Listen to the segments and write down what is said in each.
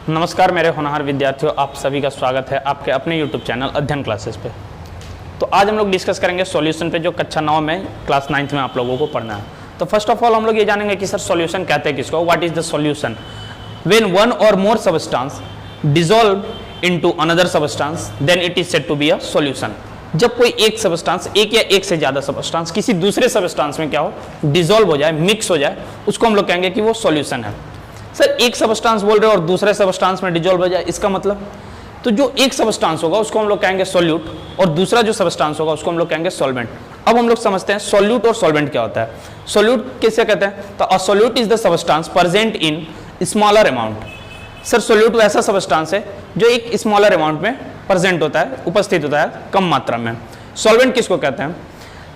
नमस्कार मेरे होनहार विद्यार्थियों, आप सभी का स्वागत है आपके अपने YouTube चैनल अध्ययन क्लासेस पे। तो आज हम लोग डिस्कस करेंगे सॉल्यूशन पे, जो कक्षा 9 में क्लास 9th में आप लोगों को पढ़ना है। तो फर्स्ट ऑफ ऑल हम लोग ये जानेंगे कि सर सॉल्यूशन कहते हैं किसको, what is the solution. When one or more substance dissolve into another substance then it is said to be a solution. जब कोई एक सबस्टेंस, एक या एक से ज्यादा सबस्टेंस किसी दूसरे सबस्टेंस में क्या हो, डिसॉल्व हो जाए, मिक्स हो जाए, उसको हम लोग कहेंगे कि वो सॉल्यूशन है। सर एक सबस्टेंस बोल रहे हो और दूसरे सबस्टेंस में डिसॉल्व हो जाए, इसका मतलब, तो जो एक सबस्टेंस होगा उसको हम लोग कहेंगे सॉल्यूट और दूसरा जो सबस्टेंस होगा उसको हम लोग कहेंगे सॉल्वेंट। अब हम लोग समझते हैं सॉल्यूट और सॉल्वेंट क्या होता है। सॉल्यूट किसे कहते हैं, तो अ solute is the substance present in smaller amount. Sir solute वैसा सबस्टेंस है जो एक स्मॉलर अमाउंट में प्रेजेंट होता है, उपस्थित होता है कम मात्रा में। सॉल्वेंट किसको कहते हैं,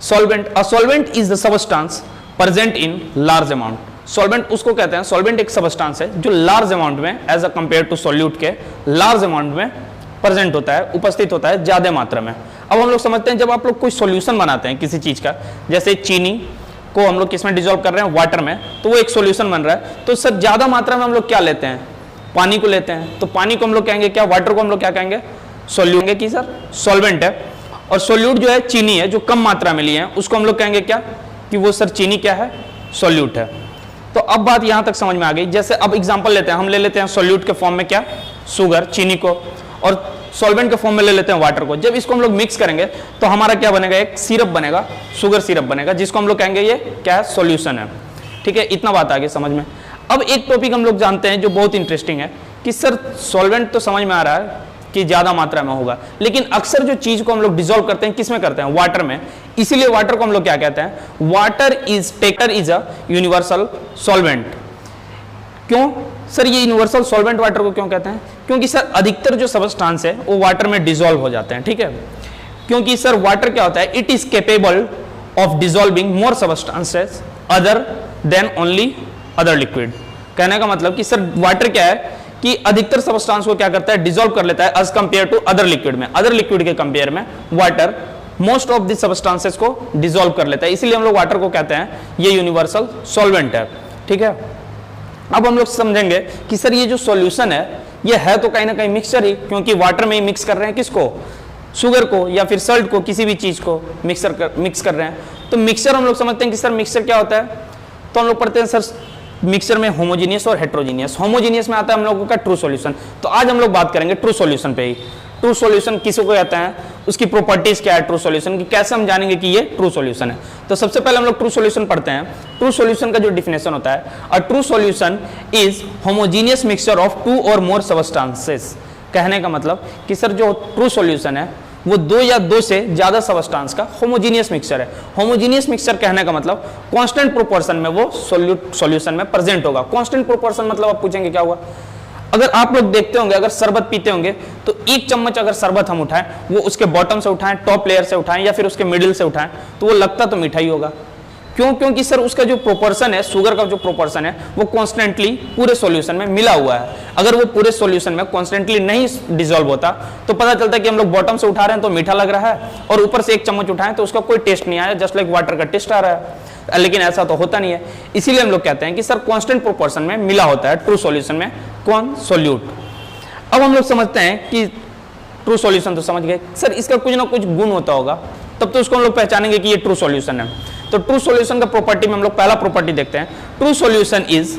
solvent, a solvent is the substance present in large amount. Solvent उसको कहते हैं, सॉल्वेंट एक सबस्टेंस है जो लार्ज अमाउंट में as a compare to solute के लार्ज अमाउंट में प्रेजेंट होता है, उपस्थित होता है ज्यादा मात्रा में। अब हम लोग समझते हैं जब आप लोग कोई सॉल्यूशन बनाते हैं किसी चीज का, जैसे चीनी को हम लोग किसमें डिसॉल्व कर रहे हैं, वाटर में, तो वो एक सॉल्यूशन बन रहा है। तो सर ज्यादा मात्रा में हम लोग क्या लेते हैं, पानी को लेते हैं, तो पानी को हम लोग कहेंगे क्या, वाटर को हम लोग क्या कहेंगे, सॉल्यूट की सर सॉल्वेंट है। और सॉल्यूट जो है चीनी है जो कम मात्रा में लिए हैं, उसको हम लोग कहेंगे क्या कि वो सर चीनी क्या है, सॉल्यूट है। तो अब बात यहां तक समझ में आ गई। जैसे अब एग्जांपल लेते हैं, हम ले लेते हैं सॉल्यूट के फॉर्म में क्या, शुगर, चीनी को, और सॉल्वेंट के फॉर्म में ले लेते हैं वाटर को। जब इसको हम लोग मिक्स करेंगे तो हमारा क्या बनेगा, एक सिरप बनेगा, शुगर सिरप बनेगा, जिसको हम लोग कहेंगे ये क्या है, सॉल्यूशन है। ठीक है, इतना बात आ गई समझ में। अब एक टॉपिक हम लोग जानते हैं जो बहुत इंटरेस्टिंग है कि सर सॉल्वेंट तो समझ में आ रहा है कि ज्यादा मात्रा में होगा, लेकिन अक्सर जो चीज को हम लोग डिसॉल्व करते हैं किसमें करते हैं, वाटर में। इसीलिए वाटर को हम लोग क्या कहते हैं, water is a universal solvent. क्यों सर ये यूनिवर्सल सॉल्वेंट वाटर को क्यों कहते हैं, क्योंकि सर अधिकतर जो सबस्टेंस है वो वाटर में डिसॉल्व हो जाते हैं। ठीक है, क्योंकि सर वाटर क्या होता है, it is capable of dissolving more substances other than only other liquid. कहने का मतलब कि सर वाटर क्या है कि अधिकतर सबस्टेंस को क्या करता है, डिसॉल्व कर लेता है as compare to other liquid में। अदर लिक्विड के कंपेयर में water most of the substances को डिसॉल्व कर लेता है, इसीलिए हम लोग वाटर को कहते हैं ये यूनिवर्सल सॉल्वेंट है। ठीक है, अब हम लोग समझेंगे कि सर ये जो सॉल्यूशन है ये है तो कहीं ना कहीं मिक्सचर ही, क्योंकि वाटर में ही मिक्स कर रहे हैं किसको, शुगर को या फिर सल्ट को, किसी भी चीज को मिक्स कर रहे हैं। तो मिक्सचर हम लोग समझते हैं कि सर मिक्सचर क्या होता है, तो हम लोग पढ़ते हैं सर मिक्सचर में होमोजीनियस और हेट्रोजीनियस। होमोजीनियस में आता है हम लोगों का ट्रू सॉल्यूशन। तो आज हम लोग बात करेंगे ट्रू सॉल्यूशन पे ही। ट्रू सॉल्यूशन किसको कहते हैं, उसकी प्रॉपर्टीज क्या है ट्रू सॉल्यूशन की, कैसे हम जानेंगे कि ये ट्रू सॉल्यूशन है। तो सबसे पहले हम लोग ट्रू सॉल्यूशन पढ़ते हैं। ट्रू सॉल्यूशन का जो डिफिनेशन होता है, a true solution is homogeneous mixture of two और मोर सबस्टेंसेस। कहने का मतलब कि सर जो ट्रू सॉल्यूशन है वो दो या दो से ज्यादा सबस्टेंस का होमोजीनियस मिक्सचर है। होमोजीनियस मिक्सचर कहने का मतलब कांस्टेंट प्रोपोर्शन में वो सॉल्यूशन में प्रेजेंट होगा। कांस्टेंट प्रोपोर्शन मतलब आप पूछेंगे क्या हुआ, अगर आप लोग देखते होंगे, अगर शरबत पीते होंगे तो एक चम्मच अगर शरबत हम उठाएं, वो उसके बॉटम से उठाएं, टॉप लेयर से उठाएं या फिर उसके मिडिल से उठाएं, तो वो लगता तो मीठा ही होगा। क्यों, क्योंकि सर उसका जो प्रोपोर्शन है, शुगर का जो प्रोपोर्शन है वो कॉन्स्टेंटली पूरे सॉल्यूशन में मिला हुआ है। अगर वो पूरे सॉल्यूशन में कॉन्स्टेंटली नहीं डिसॉल्व होता तो पता चलता है कि हम लोग बॉटम से उठा रहे हैं तो मीठा लग रहा है, और ऊपर से एक चम्मच उठाएं तो उसका कोई टेस्ट नहीं आया, जस्ट लाइक वाटर का टेस्ट आ रहा है। लेकिन ऐसा तो होता नहीं है, इसीलिए हम लोग कहते हैं कि सर कांस्टेंट प्रोपोर्शन में मिला होता है ट्रू सॉल्यूशन में कौन, सॉल्यूट। अब हम लोग समझते हैं कि ट्रू सॉल्यूशन तो समझ गए, सर इसका कुछ ना कुछ गुण होता होगा, तब तो उसको हम लोग पहचानेंगे कि ये ट्रू सॉल्यूशन है। तो ट्रू सॉल्यूशन का प्रॉपर्टी में हम लोग पहला प्रॉपर्टी देखते हैं। True solution is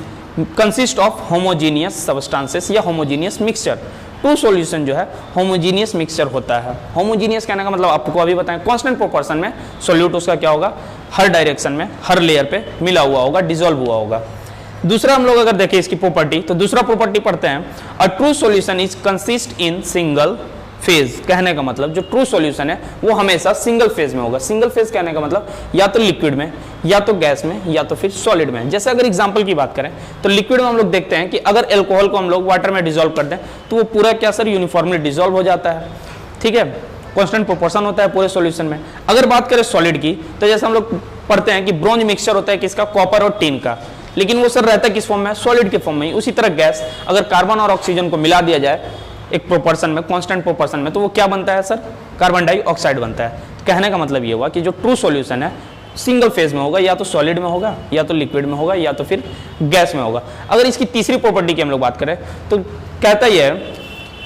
consist of homogeneous substances या होमोजीनियस मिक्सचर। ट्रू सॉल्यूशन जो है होमोजीनियस मिक्सचर होता है। होमोजीनियस कहने का मतलब आपको अभी बताएं, कांस्टेंट प्रोपोर्शन में सॉल्यूट उसका क्या होगा, हर डायरेक्शन में, हर लेयर पे मिला हुआ होगा, डिसॉल्व हुआ होगा। दूसरा हम लोग अगर देखें इसकी प्रॉपर्टी, तो दूसरा प्रॉपर्टी पढ़ते हैं, अ true solution is consist in single phase. कहने का मतलब जो ट्रू सॉल्यूशन है वो हमेशा सिंगल फेज में होगा। सिंगल फेज कहने का मतलब या तो लिक्विड में, या तो गैस में, या तो फिर सॉलिड में। जैसे अगर एग्जांपल की बात करें तो लिक्विड में हम लोग देखते हैं कि अगर अल्कोहल को हम लोग वाटर में डिसॉल्व कर दें तो वो पूरा क्या सर यूनिफॉर्मली डिसॉल्व हो जाता है। ठीक है, कांस्टेंट प्रोपोर्शन होता है पूरे सॉल्यूशन में। अगर बात करें सॉलिड की, तो जैसे हम लोग पढ़ते हैं कि ब्रोंज मिक्सचर होता है किसका, कॉपर और टिन का, लेकिन वो सर रहता है किस फॉर्म में, सॉलिड के फॉर्म में। उसी तरह गैस, अगर कार्बन और ऑक्सीजन को मिला दिया जाए एक प्रोपोर्शन में, कांस्टेंट प्रोपोर्शन में, तो वो क्या बनता है सर, कार्बन डाइऑक्साइड बनता है। कहने का मतलब ये हुआ कि जो ट्रू सॉल्यूशन है सिंगल फेज में होगा, या तो सॉलिड में होगा, या तो लिक्विड में होगा, या तो फिर गैस में होगा। अगर इसकी तीसरी प्रॉपर्टी की हम लोग बात करें तो कहता यह है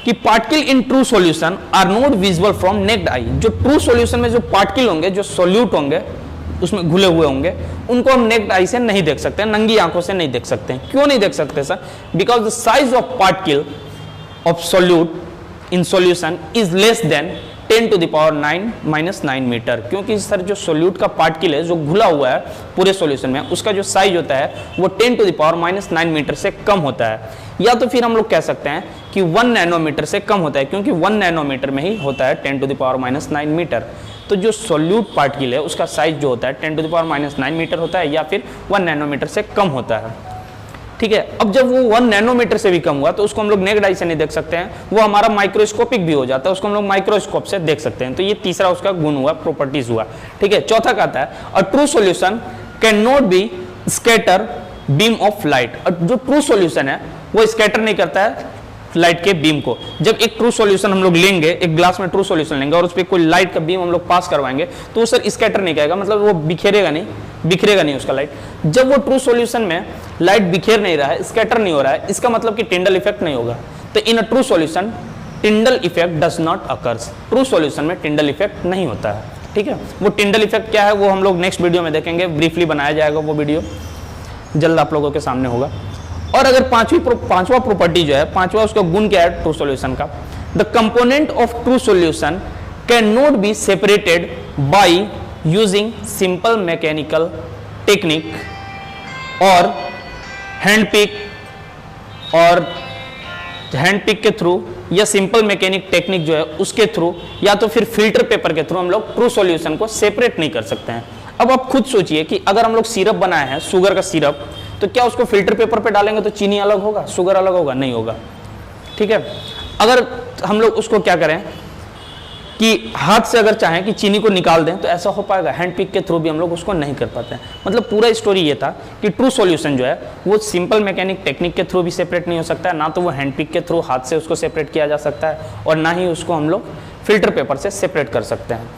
कि particle in true solution are not visible from naked eye. जो ट्रू सॉल्यूशन में जो पार्टिकल होंगे, जो सॉल्यूट होंगे, उसमें घुले हुए होंगे, उनको हम नेक्ड आई से नहीं देख सकते, नंगी आंखों से नहीं देख सकते। क्यों नहीं देख सकते sir? Because the size of particle of solute in solution is less than 10 to the power 9 - 9 metre. क्योंकि सर जो सोल्यूट का पार्टिकल है जो घुला हुआ है पूरे सॉल्यूशन में, उसका जो साइज होता है वो 10 to the power -9 मीटर से कम होता है। या तो फिर हम लोग कह सकते हैं कि 1 नैनोमीटर से कम होता है, क्योंकि 1 नैनोमीटर में ही होता है 10 to the power -9 मीटर। तो जो सोल्यूट पार्टिकल है उसका साइज जो होता है 10 to the power -9 मीटर होता है, या फिर 1 नैनोमीटर से कम होता है। ठीक है, अब जब वो 1 नैनोमीटर से भी कम हुआ तो उसको हम लोग नेक्ड आई से नहीं देख सकते हैं, वो हमारा माइक्रोस्कोपिक भी हो जाता है, उसको हम लोग माइक्रोस्कोप से देख सकते हैं। तो ये तीसरा उसका गुण हुआ, प्रॉपर्टीज हुआ। ठीक है, चौथा कहता है a true solution can not be scatter beam of light. और जो ट्रू सॉल्यूशन है वो स्कैटर नहीं करता है लाइट के बीम को। जब एक ट्रू सॉल्यूशन हम लोग लेंगे, एक ग्लास में ट्रू सॉल्यूशन लेंगे और उस पर कोई लाइट का बीम हम लोग पास करवाएंगे तो वो सर स्कैटर नहीं करेगा, मतलब वो बिखेरेगा नहीं उसका लाइट। जब वो ट्रू सॉल्यूशन में लाइट बिखेर नहीं रहा है, स्कैटर नहीं हो रहा है, इसका मतलब कि टिंडल इफेक्ट नहीं होगा। तो in a true solution Tyndall effect does not occurs. True solution में टिंडल इफेक्ट नहीं होता है। ठीक है, वो टिंडल इफेक्ट क्या है वो हम लोग नेक्स्ट वीडियो में देखेंगे, ब्रीफली बनाया जाएगा, वो वीडियो जल्द आप लोगों के सामने होगा। और अगर पांचवा प्रॉपर्टी जो है, पांचवा उसका गुण क्या है ट्रू सॉल्यूशन का, the component of true solution can not be separated by using simple mechanical technique और हैंड पिक के थ्रू, या सिंपल मैकेनिक टेक्निक जो है उसके थ्रू, या तो फिर फिल्टर पेपर के थ्रू हम लोग ट्रू सॉल्यूशन को सेपरेट नहीं कर सकते हैं। अब आप खुद सोचिए कि अगर हम लोग सिरप बनाए हैं, शुगर का सिरप, तो क्या उसको फिल्टर पेपर पे डालेंगे तो चीनी अलग होगा, शुगर अलग होगा? नहीं होगा। ठीक है, अगर हम लोग उसको क्या करें कि हाथ से अगर चाहें कि चीनी को निकाल दें तो ऐसा हो पाएगा? हैंड पिक के थ्रू भी हम लोग उसको नहीं कर पाते हैं। मतलब पूरा स्टोरी ये था कि ट्रू सॉल्यूशन जो है वो सिंपल मैकेनिक टेक्निक के थ्रू भी सेपरेट नहीं हो सकता है, ना तो वो हैंड पिक के थ्रू हाथ से उसको सेपरेट किया जा सकता है, और ना ही उसको हम लोग फिल्टर पेपर से सेपरेट कर सकते हैं।